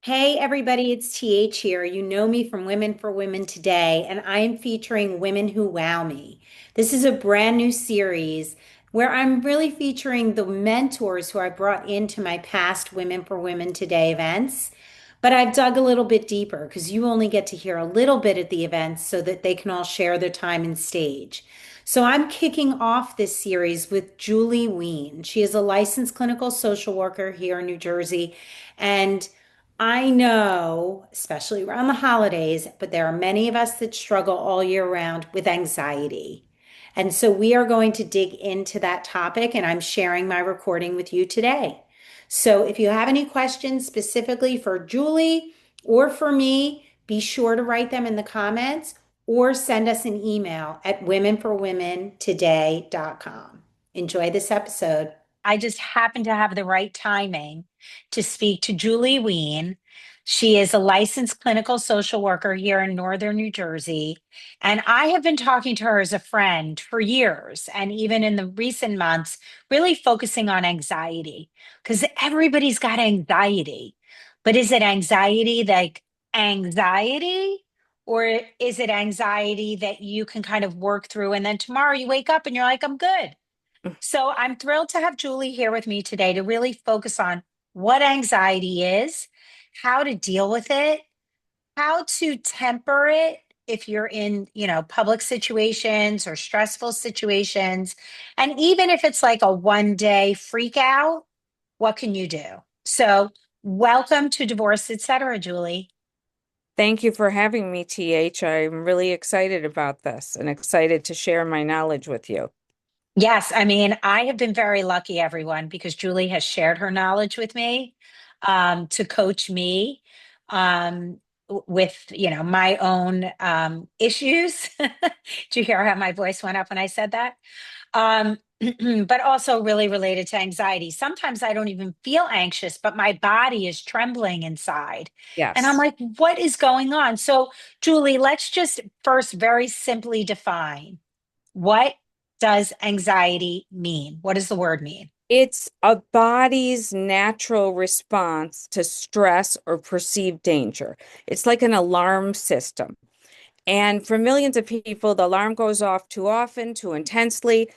Hey everybody, it's TH here. You know me from Women for Women Today, and I am featuring women who wow me. This is a brand new series where I'm really featuring the mentors who I brought into my past Women for Women Today events. But I've dug a little bit deeper because you only get to hear a little bit at the events so that they can all share their time and stage. So I'm kicking off this series with Julie Wien. She is a licensed clinical social worker here in New Jersey, and I know, especially around the holidays, but there are many of us that struggle all year round with anxiety. And so we are going to dig into that topic, and I'm sharing my recording with you today. So if you have any questions specifically for Julie or for me, be sure to write them in the comments or send us an email at womenforwomentoday.com. Enjoy this episode. I just happen to have the right timing to speak to Julie Wien. She is a licensed clinical social worker here in Northern New Jersey. And I have been talking to her as a friend for years, and even in the recent months, really focusing on anxiety because everybody's got anxiety. But is it anxiety like anxiety? Or is it anxiety that you can kind of work through and then tomorrow you wake up and you're like, I'm good? So I'm thrilled to have Julie here with me today to really focus on what anxiety is, how to deal with it, how to temper it if you're in, public situations or stressful situations. And even if it's like a one day freak out, what can you do? So welcome to Divorce, Etc., Julie. Thank you for having me, TH. I'm really excited about this and excited to share my knowledge with you. Yes, I mean, I have been very lucky, everyone, because Julie has shared her knowledge with me to coach me with, my own issues. Did you hear how my voice went up when I said that? Um, but also really related to anxiety. Sometimes I don't even feel anxious, but my body is trembling inside. And I'm Yes. like, what is going on? So, Julie, let's just first very simply define. What does anxiety mean? What does the word mean? It's a body's natural response to stress or perceived danger. It's like an alarm system. And for millions of people, the alarm goes off too often, too intensely,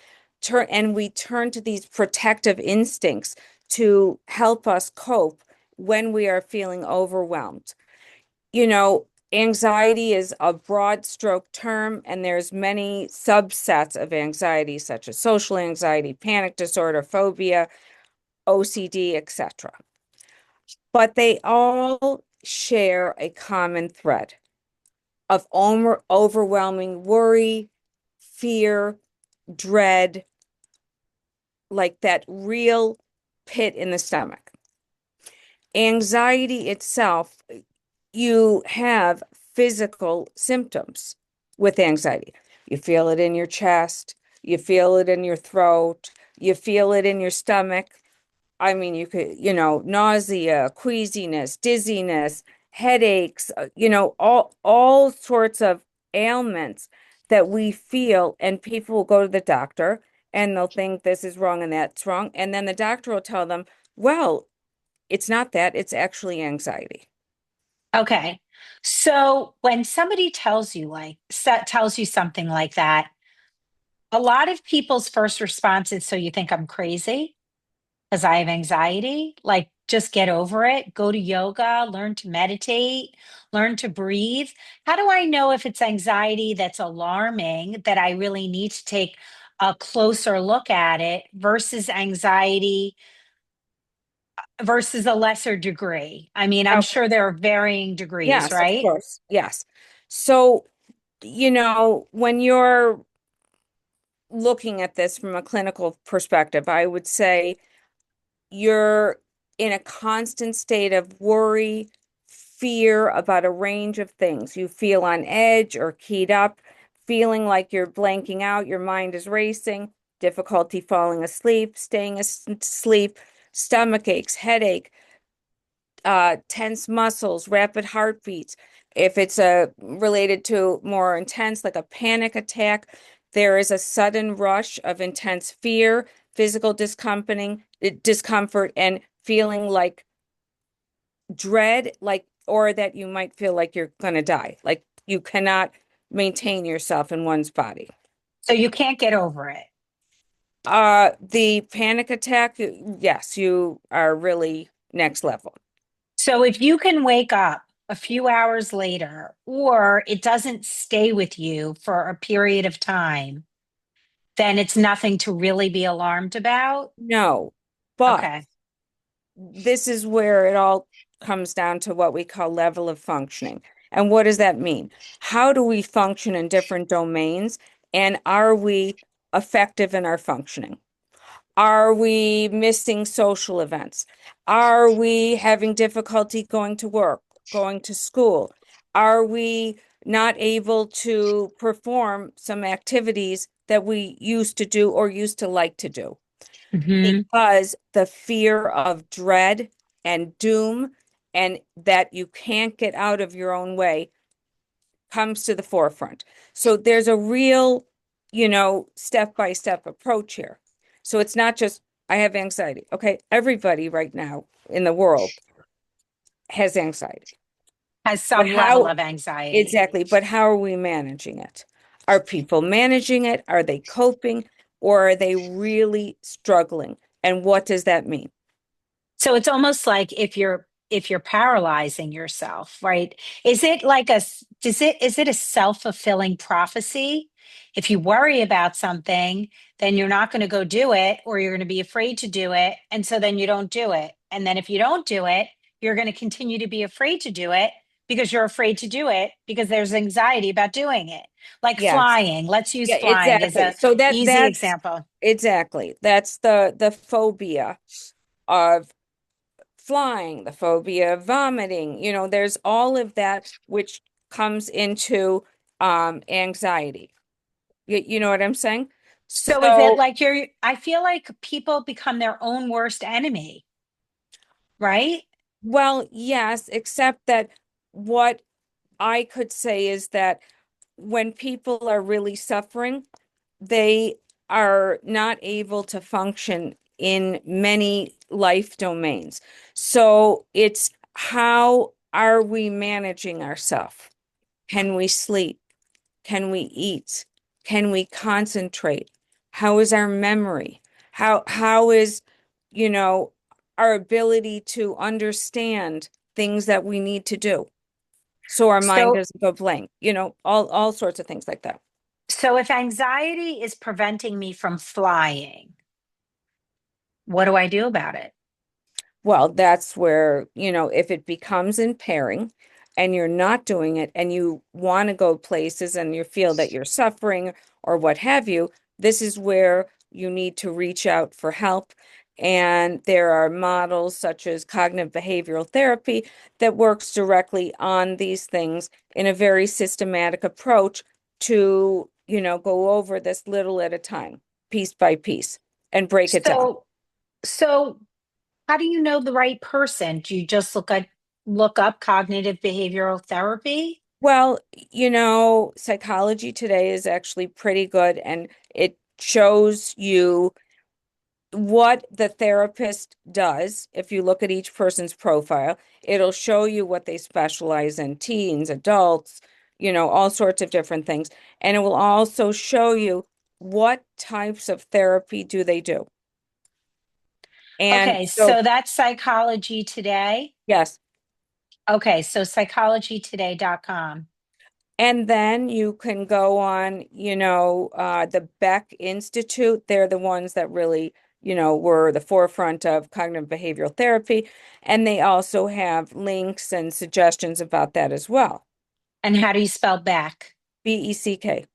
and we turn to these protective instincts to help us cope when we are feeling overwhelmed. Anxiety is a broad stroke term, and there's many subsets of anxiety, such as social anxiety, panic disorder, phobia, OCD, etc. But they all share a common thread of overwhelming worry, fear, dread, like that real pit in the stomach. Anxiety itself, you have physical symptoms with anxiety. You feel it in your chest, you feel it in your throat, you feel it in your stomach. I mean, you could, nausea, queasiness, dizziness, headaches, all sorts of ailments that we feel, and people will go to the doctor and they'll think this is wrong and that's wrong. And then the doctor will tell them, well, it's not that, it's actually anxiety. Okay. So when somebody tells you tells you something like that, a lot of people's first response is, so you think I'm crazy because I have anxiety? Like, just get over it, go to yoga, learn to meditate, learn to breathe. How do I know if it's anxiety that's alarming that I really need to take a closer look at it versus anxiety versus a lesser degree? I mean, I'm Okay. sure there are varying degrees, Yes, of right? course. Yes. So, when you're looking at this from a clinical perspective, I would say you're in a constant state of worry, fear about a range of things. You feel on edge or keyed up, feeling like you're blanking out, your mind is racing, difficulty falling asleep, staying asleep, stomach aches, headache, tense muscles, rapid heartbeats. If it's related to more intense, like a panic attack, there is a sudden rush of intense fear, physical discomfort, and feeling like dread, like, or that you might feel like you're going to die, like you cannot maintain yourself in one's body. So you can't get over it. The panic attack, yes, you are really next level. So if you can wake up a few hours later, or it doesn't stay with you for a period of time, then it's nothing to really be alarmed about. No, but Okay. this is where it all comes down to what we call level of functioning. And what does that mean? How do we function in different domains? And are we effective in our functioning? Are we missing social events? Are we having difficulty going to work, going to school? Are we not able to perform some activities that we used to do or used to like to do? Hmm. Because the fear of dread and doom and that you can't get out of your own way comes to the forefront. So there's a real, step by step approach here. So it's not just, I have anxiety. Okay, everybody right now in the world has anxiety. Has But some level how of anxiety. exactly, but how are we managing it? Are people managing it? Are they coping? Or are they really struggling? And what does that mean? So it's almost like if you're paralyzing yourself, right? Is it like is it a self-fulfilling prophecy? If you worry about something, then you're not going to go do it, or you're going to be afraid to do it, and so then you don't do it. And then if you don't do it, you're going to continue to be afraid to do it because you're afraid to do it because there's anxiety about doing it. Like Yes. flying. Let's use Yeah, flying as exactly. a So easy that's example. exactly. That's the phobia of flying, the phobia of vomiting. There's all of that which comes into anxiety. You know what I'm saying? So is it So, like I feel like people become their own worst enemy, right? well, yes, except that what I could say is that when people are really suffering, they are not able to function in many life domains. So it's how are we managing ourselves? Can we sleep? Can we eat? Can we concentrate? How is our memory? How is, you know, our ability to understand things that we need to do so our mind So doesn't go blank, all sorts of things like that. so if anxiety is preventing me from flying, what do I do about it? Well, that's where, if it becomes impairing and you're not doing it and you want to go places and you feel that you're suffering or what have you, this is where you need to reach out for help. And there are models such as cognitive behavioral therapy that works directly on these things in a very systematic approach to, go over this little at a time, piece by piece, and break it down. So so how do you know the right person? Do you just look up cognitive behavioral therapy? Well, psychology today is actually pretty good and it shows you what the therapist does. If you look at each person's profile, it'll show you what they specialize in, teens, adults, all sorts of different things. And it will also show you what types of therapy do they do. And Okay, so, so that's Psychology Today. yes. Okay, so psychologytoday.com. And then you can go on, the Beck Institute. They're the ones that really, were the forefront of cognitive behavioral therapy. And they also have links and suggestions about that as well. And how do you spell back? BECK.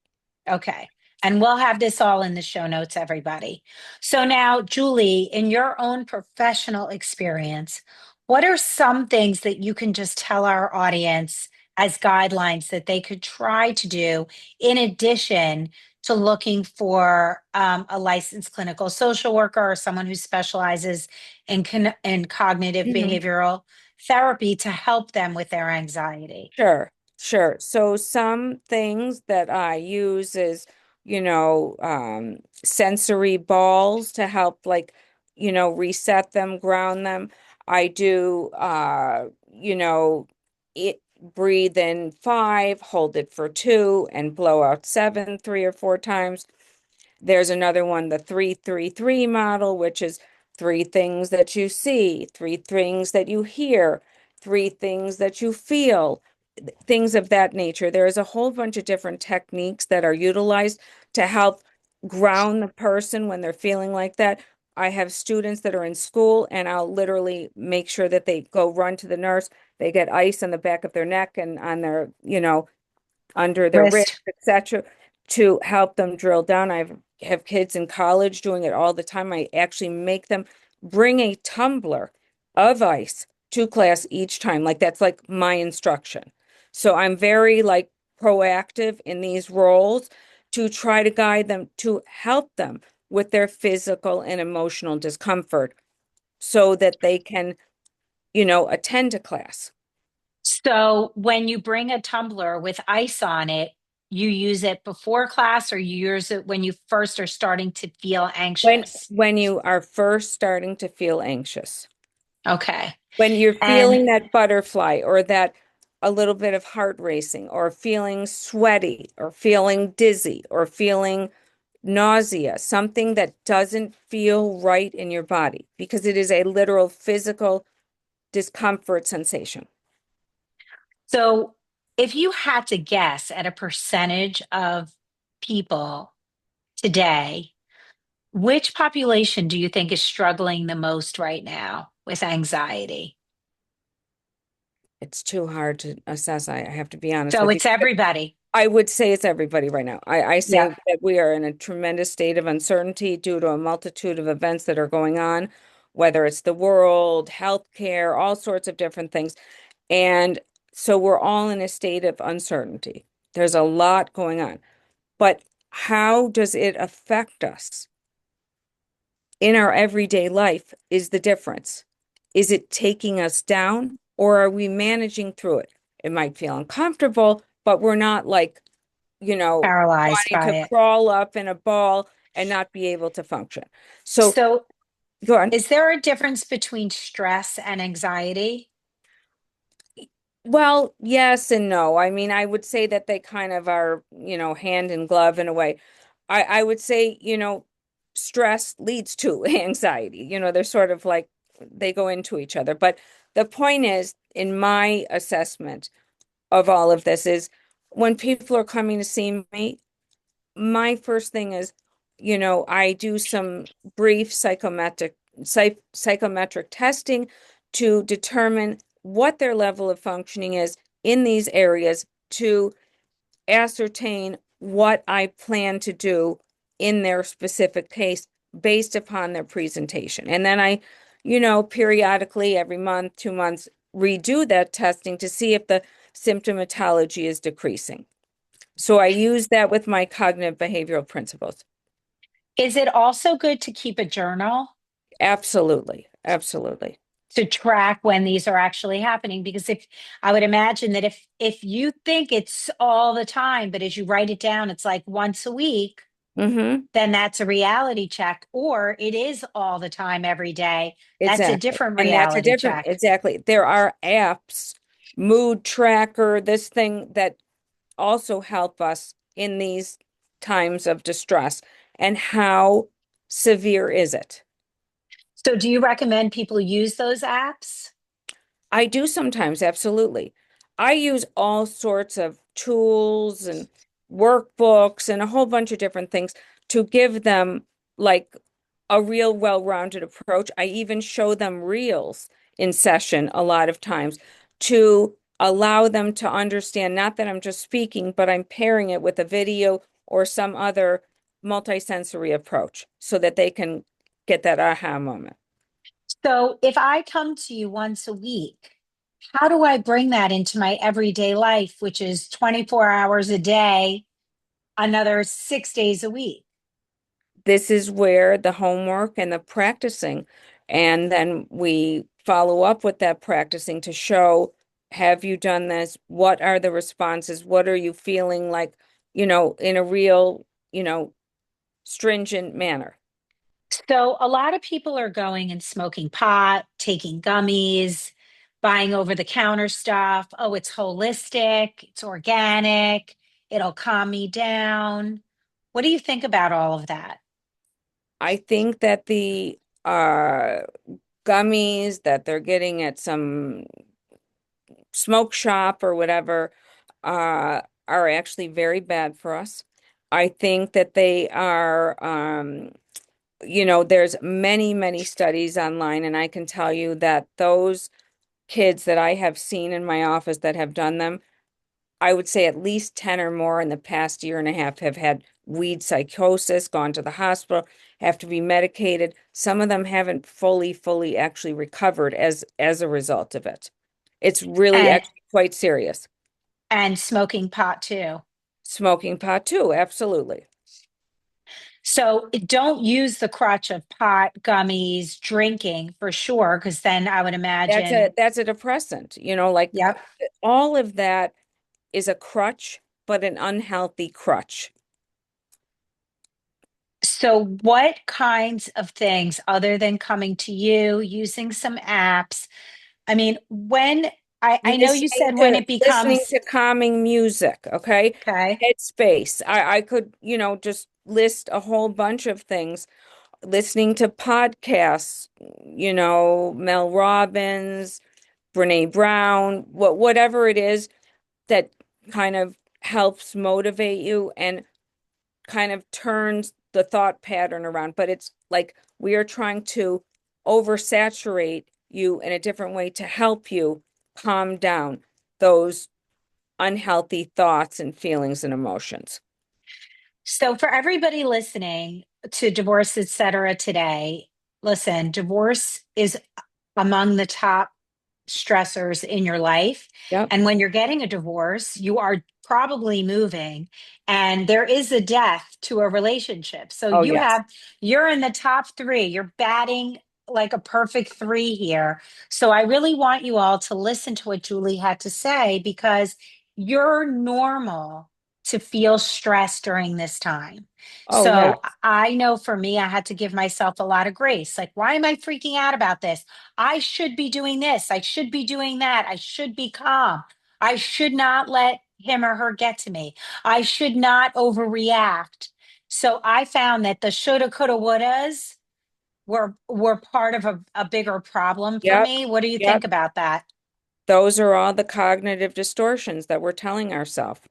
Okay. And we'll have this all in the show notes, everybody. So now, Julie, in your own professional experience, what are some things that you can just tell our audience as guidelines that they could try to do in addition to looking for a licensed clinical social worker or someone who specializes in cognitive Mhm. behavioral therapy to help them with their anxiety? Sure, sure. So some things that I use is, sensory balls to help like, reset them, ground them. I do it breathe in 5, hold it for 2, and blow out 7 3 or 4 times. There's another one, the 3-3-3 model, which is 3 things that you see, 3 things that you hear, 3 things that you feel, things of that nature. There is a whole bunch of different techniques that are utilized to help ground the person when they're feeling like that. I have students that are in school, and I'll literally make sure that they go run to the nurse. They get ice on the back of their neck and on their, under their wrist, Wrist. etc., to help them drill down. I have kids in college doing it all the time. I actually make them bring a tumbler of ice to class each time. Like that's like my instruction. So I'm very like proactive in these roles to try to guide them to help them with their physical and emotional discomfort so that they can, attend to class. So when you bring a tumbler with ice on it, you use it before class or you use it when you first are starting to feel When anxious? when you are first starting to feel anxious, Okay. when you're And feeling that butterfly or that a little bit of heart racing or feeling sweaty or feeling dizzy or feeling nausea, something that doesn't feel right in your body because it is a literal physical discomfort sensation. so if you had to guess at a percentage of people today, which population do you think is struggling the most right now with anxiety? It's too hard to assess. I have to be honest So with you. it's everybody. I would say it's everybody right now. I say Yeah. that we are in a tremendous state of uncertainty due to a multitude of events that are going on, whether it's the world, healthcare, all sorts of different things. And so we're all in a state of uncertainty. There's a lot going on. But how does it affect us in our everyday life is the difference. Is it taking us down or are we managing through it? It might feel uncomfortable, but we're not like, Paralyzed wanting by to it. crawl up in a ball and not be able to function. So So go on. is there a difference between stress and anxiety? Well, yes and no. I mean, I would say that they kind of are, hand in glove in a way. I would say, stress leads to anxiety. They're sort of like they go into each other. But the point is, in my assessment of all of this, is when people are coming to see me, my first thing is, I do some brief psychometric testing to determine what their level of functioning is in these areas to ascertain what I plan to do in their specific case based upon their presentation. And then I, periodically every month, 2 months, redo that testing to see if the symptomatology is decreasing. So I use that with my cognitive behavioral principles. Is it also good to keep a journal Absolutely. Absolutely. to track when these are actually happening? Because if I would imagine that if you think it's all the time, but as you write it down, it's like once a week, Mm-hmm. then that's a reality check. Or it is all the time, every day. That's a Exactly. different And that's a reality different, check. exactly. There are apps, mood tracker, this thing that also help us in these times of distress. And how severe is it? So do you recommend people use those apps? I do sometimes, absolutely. I use all sorts of tools and workbooks and a whole bunch of different things to give them like a real well-rounded approach. I even show them reels in session a lot of times to allow them to understand, not that I'm just speaking, but I'm pairing it with a video or some other multisensory approach so that they can get that aha moment. So if I come to you once a week, how do I bring that into my everyday life, which is 24 hours a day, another 6 days a week? This is where the homework and the practicing, and then we follow up with that practicing to show, have you done this? What are the responses? What are you feeling like, in a real, stringent manner? So a lot of people are going and smoking pot, taking gummies. buying over the counter stuff. Oh, it's holistic, it's organic, it'll calm me down. What do you think about all of that? I think that the gummies that they're getting at some smoke shop or whatever are actually very bad for us. I think that they are, there's many, many studies online, and I can tell you that those kids that I have seen in my office that have done them, I would say at least 10 or more in the past year and a half have had weed psychosis, gone to the hospital, have to be medicated. Some of them haven't fully actually recovered as a result of it. It's really And actually quite serious. and smoking pot too. Smoking pot too, absolutely. So don't use the crutch of pot, gummies, drinking for sure, because then I would That's imagine, a depressant, like yep. all of that is a crutch, but an unhealthy crutch. So what kinds of things other than coming to you, using some apps? I mean, when I know you said when it Listening becomes to calming music, okay? okay. Headspace. I could, just list a whole bunch of things. Listening to podcasts, Mel Robbins, Brene Brown, whatever it is that kind of helps motivate you and kind of turns the thought pattern around. But it's like we are trying to oversaturate you in a different way to help you calm down those unhealthy thoughts and feelings and emotions. So for everybody listening to Divorce Etc. today, listen, divorce is among the top stressors in your life. Yep. And when you're getting a divorce, you are probably moving and there is a death to a relationship. So Oh, yes. you're in the top three. You're batting like a perfect three here. So I really want you all to listen to what Julie had to say because you're normal to feel stressed during this time. Oh, So yes. I know for me, I had to give myself a lot of grace. Like, why am I freaking out about this? I should be doing this. I should be doing that. I should be calm. I should not let him or her get to me. I should not overreact. So I found that the shoulda, coulda, wouldas were part of a bigger problem for Yep. me. What do you think Yep. about that? Those are all the cognitive distortions that we're telling ourselves,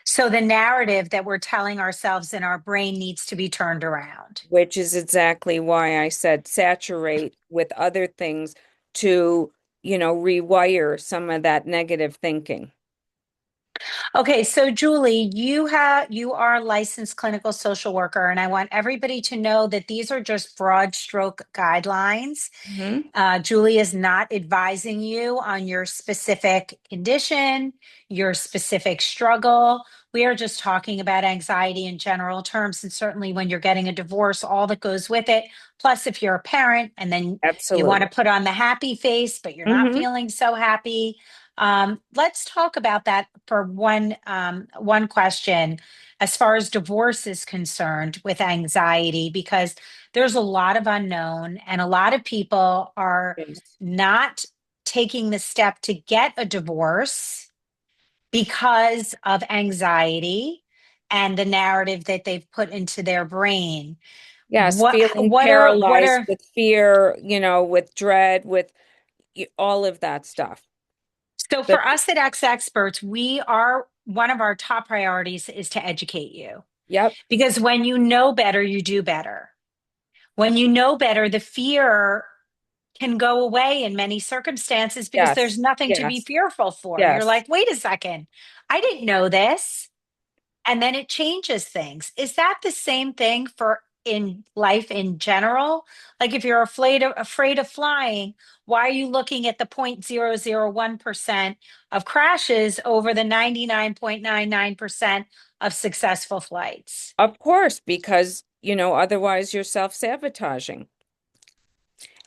So the narrative that we're telling ourselves in our brain needs to be turned around. which is exactly why I said saturate with other things to, rewire some of that negative thinking. Okay, so Julie, you are a licensed clinical social worker, and I want everybody to know that these are just broad stroke guidelines. Hmm. Julie is not advising you on your specific condition, your specific struggle. We are just talking about anxiety in general terms, and certainly when you're getting a divorce, all that goes with it. Plus, if you're a parent and then you want to Absolutely. put on the happy face, but you're not Hmm. feeling so happy. Let's talk about that for one question as far as divorce is concerned with anxiety, because there's a lot of unknown and a lot of people are Yes. not taking the step to get a divorce because of anxiety and the narrative that they've put into their brain. Yes, feeling What paralyzed are with fear, with dread, with all of that stuff. so The, for us at X Experts, we are one of our top priorities is to educate you yep. because when you know better, you do better. When you know better, the fear can go away in many circumstances because there's Yes. nothing to be Yes. fearful for. You're Yes. like, wait a second, I didn't know this. And then it changes things. Is that the same thing for in life in general? Like if you're afraid of flying, why are you looking at the 0.001% of crashes over the 99.99% of successful flights? Of course, because, otherwise you're self-sabotaging.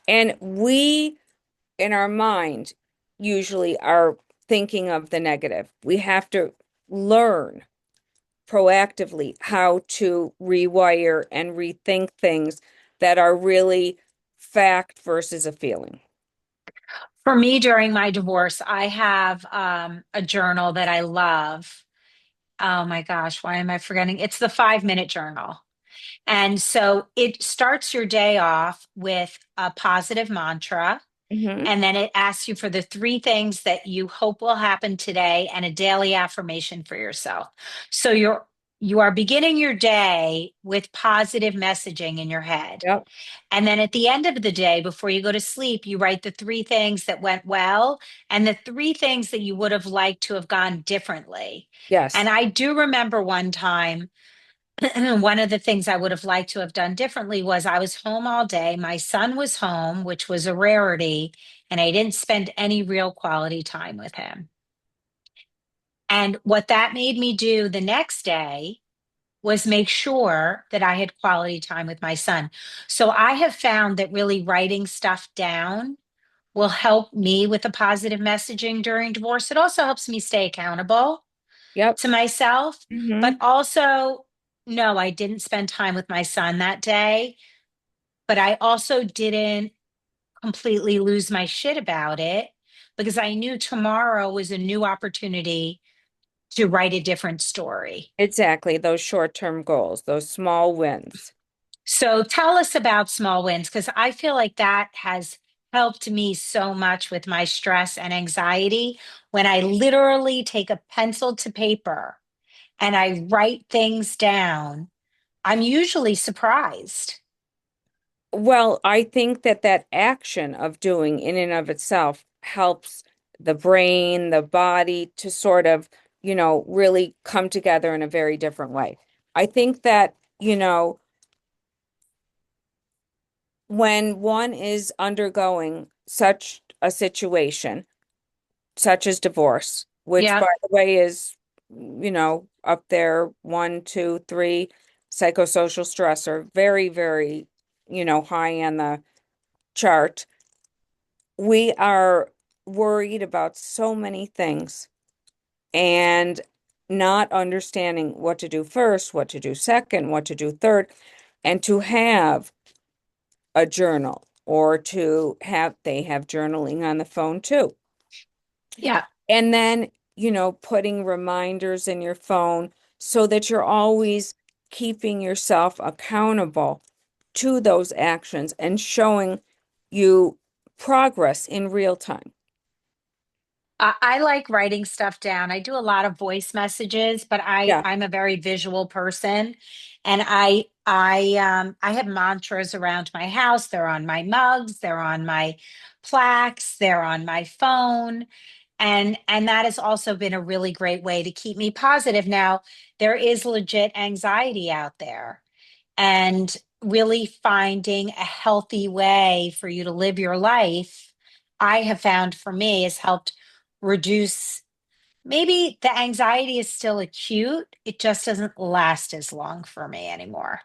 And we, in our mind, usually are thinking of the negative. We have to learn proactively how to rewire and rethink things that are really fact versus a feeling. For me, during my divorce, I have a journal that I love. Oh my gosh, why am I forgetting? It's the 5 minute journal. And so it starts your day off with a positive mantra. Hmm. And then it asks you for the three things that you hope will happen today and a daily affirmation for yourself. So you are beginning your day with positive messaging in your head. Yep. And then at the end of the day, before you go to sleep, you write the three things that went well and the three things that you would have liked to have gone differently. And Yes. I do remember one time, one of the things I would have liked to have done differently was I was home all day. My son was home, which was a rarity, and I didn't spend any real quality time with him. And what that made me do the next day was make sure that I had quality time with my son. So I have found that really writing stuff down will help me with the positive messaging during divorce. It also helps me stay accountable Yep. to myself, Hmm. but also, no, I didn't spend time with my son that day, but I also didn't completely lose my shit about it because I knew tomorrow was a new opportunity to write a different story. Exactly. Those short-term goals, those small wins. So tell us about small wins because I feel like that has helped me so much with my stress and anxiety when I literally take a pencil to paper and I write things down. I'm usually surprised. Well, I think that that action of doing in and of itself helps the brain, the body to sort of, really come together in a very different way. I think that, when one is undergoing such a situation, such as divorce, which by Yep. the way is, up there, one, two, three, psychosocial stressor, very, very, high on the chart. We are worried about so many things and not understanding what to do first, what to do second, what to do third, and to have a journal or to have, they have journaling on the phone too. Yeah. And then, putting reminders in your phone so that you're always keeping yourself accountable to those actions and showing you progress in real time. I like writing stuff down. I do a lot of voice messages, but Yeah. I'm a very visual person, and I have mantras around my house. They're on my mugs, they're on my plaques, they're on my phone, and that has also been a really great way to keep me positive. Now, there is legit anxiety out there, and really finding a healthy way for you to live your life, I have found for me has helped reduce. Maybe the anxiety is still acute, it just doesn't last as long for me anymore.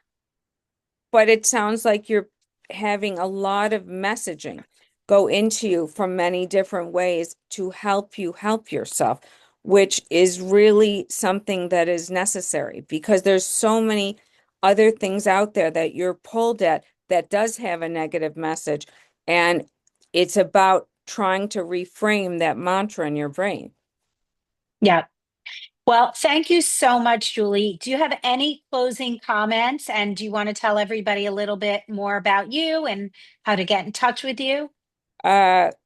But it sounds like you're having a lot of messaging go into you from many different ways to help you help yourself, which is really something that is necessary because there's so many other things out there that you're pulled at that does have a negative message. And it's about trying to reframe that mantra in your brain. Yeah. Well, thank you so much, Julie. Do you have any closing comments? And do you want to tell everybody a little bit more about you and how to get in touch with you?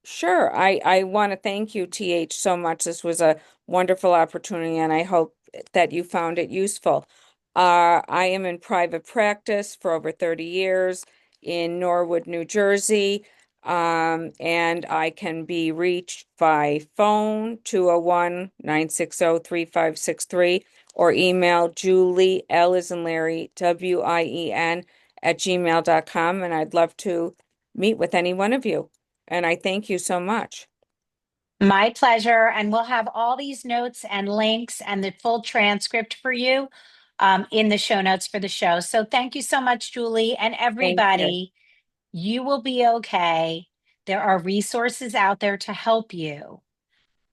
Sure. I want to thank you, TH, so much. This was a wonderful opportunity, and I hope that you found it useful. I am in private practice for over 30 years in Norwood, New Jersey, and I can be reached by phone 201-960-3563 or email Julie, L as in Larry, WIEN at gmail.com, and I'd love to meet with any one of you. And I thank you so much. My pleasure. And we'll have all these notes and links and the full transcript for you in the show notes for the show. So thank you so much, Julie, and Thank you. everybody. You will be okay. There are resources out there to help you.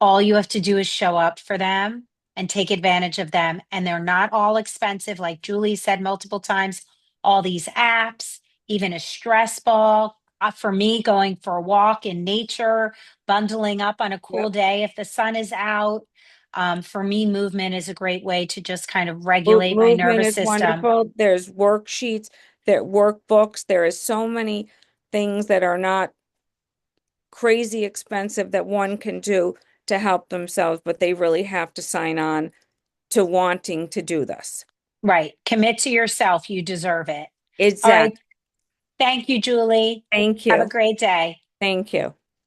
All you have to do is show up for them and take advantage of them. And they're not all expensive, like Julie said multiple times. All these apps, even a stress ball. For me, going for a walk in nature, bundling up on a cool Yep. day if the sun is out. For me, movement is a great way to just kind of regulate my Movement nervous is system. wonderful. There's worksheets, there workbooks. There is so many things that are not crazy expensive that one can do to help themselves, but they really have to sign on to wanting to do this. Right. Commit to yourself. You deserve it. All right. Exactly. Thank you, Julie. Thank Have a you. great day. Thank you.